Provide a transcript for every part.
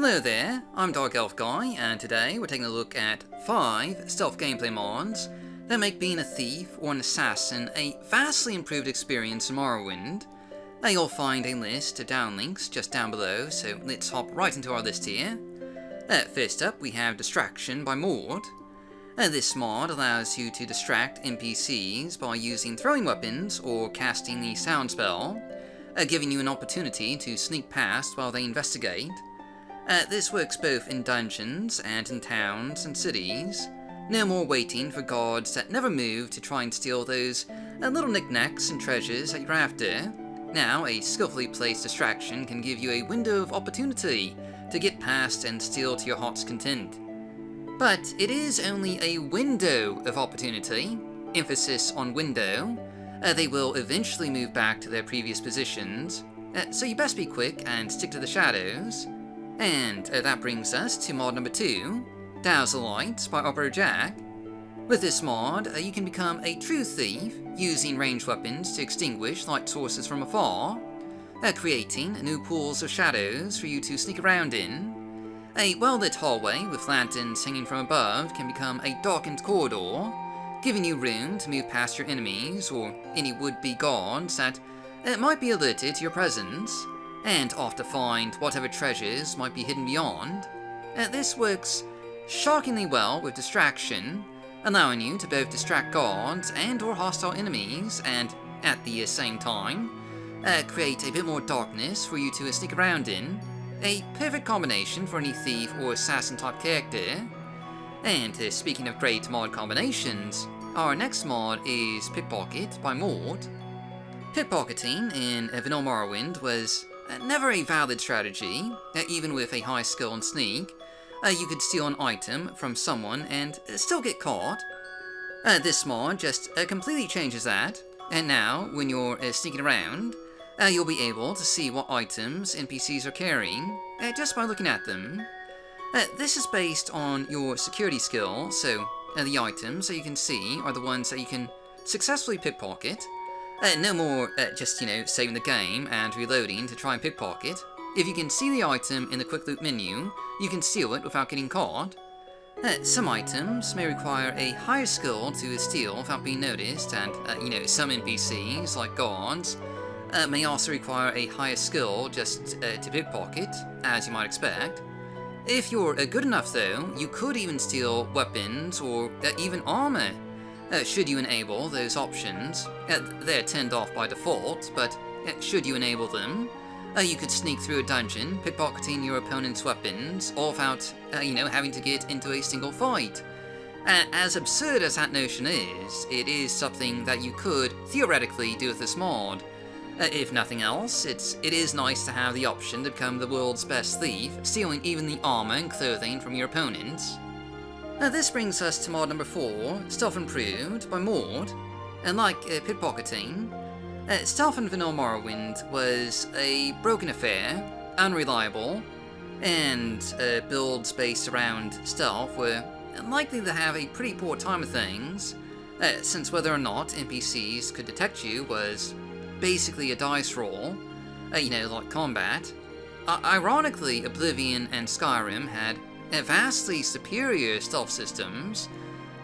Hello there, I'm Dark Elf Guy, and today we're taking a look at 5 stealth gameplay mods that make being a thief or an assassin a vastly improved experience in Morrowind. You'll find a list of downlinks just down below, so let's hop right into our list here. First up, we have Distraction by Mord. This mod allows you to distract NPCs by using throwing weapons or casting the sound spell, giving you an opportunity to sneak past while they investigate. This works both in dungeons and in towns and cities. No more waiting for guards that never move to try and steal those little knickknacks and treasures that you're after. Now, a skillfully placed distraction can give you a window of opportunity to get past and steal to your heart's content. But it is only a window of opportunity, emphasis on window. They will eventually move back to their previous positions, so you best be quick and stick to the shadows. And that brings us to mod number 2, Douse the Lights by Opera Jack. With this mod, you can become a true thief, using ranged weapons to extinguish light sources from afar, creating new pools of shadows for you to sneak around in. A well-lit hallway with lanterns hanging from above can become a darkened corridor, giving you room to move past your enemies or any would-be guards that might be alerted to your presence, and off to find whatever treasures might be hidden beyond. This works shockingly well with distraction, allowing you to both distract guards and or hostile enemies, and at the same time, create a bit more darkness for you to sneak around in. A perfect combination for any thief or assassin type character. And speaking of great mod combinations, our next mod is Pickpocket by Mord. Pickpocketing in Vanilla Morrowind was never a valid strategy, even with a high skill and sneak. You could steal an item from someone and still get caught. This mod just completely changes that, and now, when you're sneaking around, you'll be able to see what items NPCs are carrying, just by looking at them. This is based on your security skill, so the items that you can see are the ones that you can successfully pickpocket. No more just, saving the game and reloading to try and pickpocket. If you can see the item in the quick loot menu, you can steal it without getting caught. Some items may require a higher skill to steal without being noticed, and, some NPCs, like guards, may also require a higher skill just to pickpocket, as you might expect. If you're good enough, though, you could even steal weapons or even armor. Should you enable those options. They're turned off by default, but should you enable them, you could sneak through a dungeon, pickpocketing your opponent's weapons, all without, having to get into a single fight. As absurd as that notion is, it is something that you could theoretically do with this mod. If nothing else, it is nice to have the option to become the world's best thief, stealing even the armor and clothing from your opponents. This brings us to mod number 4, Stealth Improved by Mord. And like pickpocketing, stealth in Vanilla Morrowind was a broken affair, unreliable, and builds based around stealth were likely to have a pretty poor time of things, since whether or not NPCs could detect you was basically a dice roll, like combat. Ironically, Oblivion and Skyrim had vastly superior stealth systems,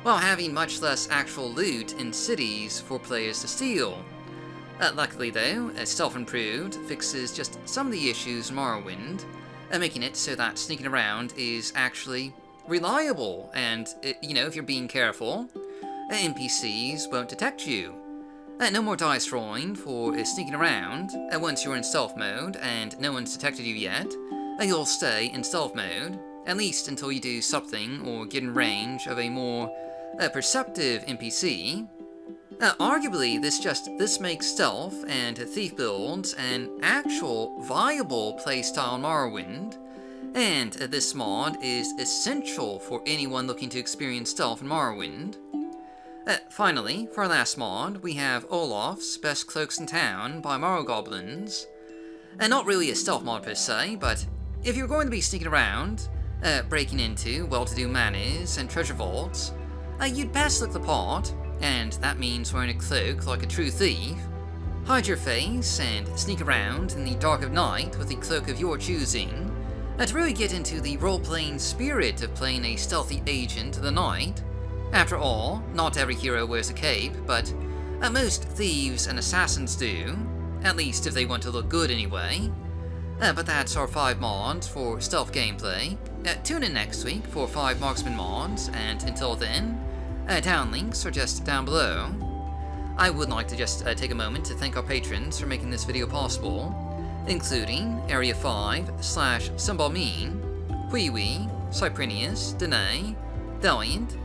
while having much less actual loot in cities for players to steal. Luckily though, Stealth Improved fixes just some of the issues in Morrowind, making it so that sneaking around is actually reliable, and, if you're being careful, NPCs won't detect you. No more dice rolling for sneaking around. Once you're in stealth mode and no one's detected you yet, you'll stay in stealth mode, at least until you do something or get in range of a more perceptive NPC. Arguably, this makes stealth and thief builds an actual viable playstyle in Morrowind, and this mod is essential for anyone looking to experience stealth in Morrowind. Finally, for our last mod, we have Olaf's Best Cloaks in Town by Morrogoblins. Not really a stealth mod per se, but if you're going to be sneaking around, breaking into well-to-do manors and treasure vaults, you'd best look the part, and that means wearing a cloak like a true thief. Hide your face and sneak around in the dark of night with the cloak of your choosing, To really get into the role-playing spirit of playing a stealthy agent of the night. After all, not every hero wears a cape, but most thieves and assassins do, at least if they want to look good anyway. But that's our 5 mods for stealth gameplay. Tune in next week for 5 marksman mods, and until then, down links are just down below. I would like to just take a moment to thank our patrons for making this video possible, including Area 5/Symbalmean, Huiwi, Cyprinius, Danae, Deliant,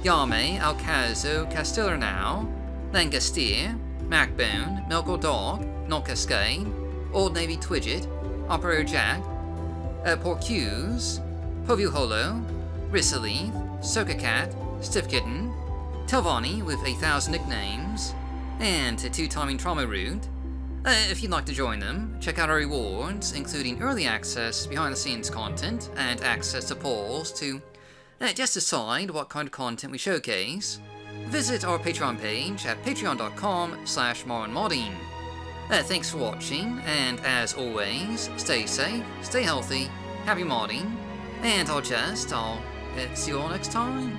Yame, Alcazo, Castillanau, Langastir, Macbone, Melkor Dog, Null Cascade, Old Navy Twidget, Operator Jack, Porcuse, Povuholo, Rissalith, Sokacat, Stiff Kitten, Telvani with 1,000 nicknames, and 2 Timing Trauma Root. If you'd like to join them, check out our rewards, including early access, behind-the-scenes content, and access to polls to just decide what kind of content we showcase. Visit our Patreon page at patreon.com/MarwinModding. Thanks for watching, and as always, stay safe, stay healthy, happy modding, and I'll see you all next time.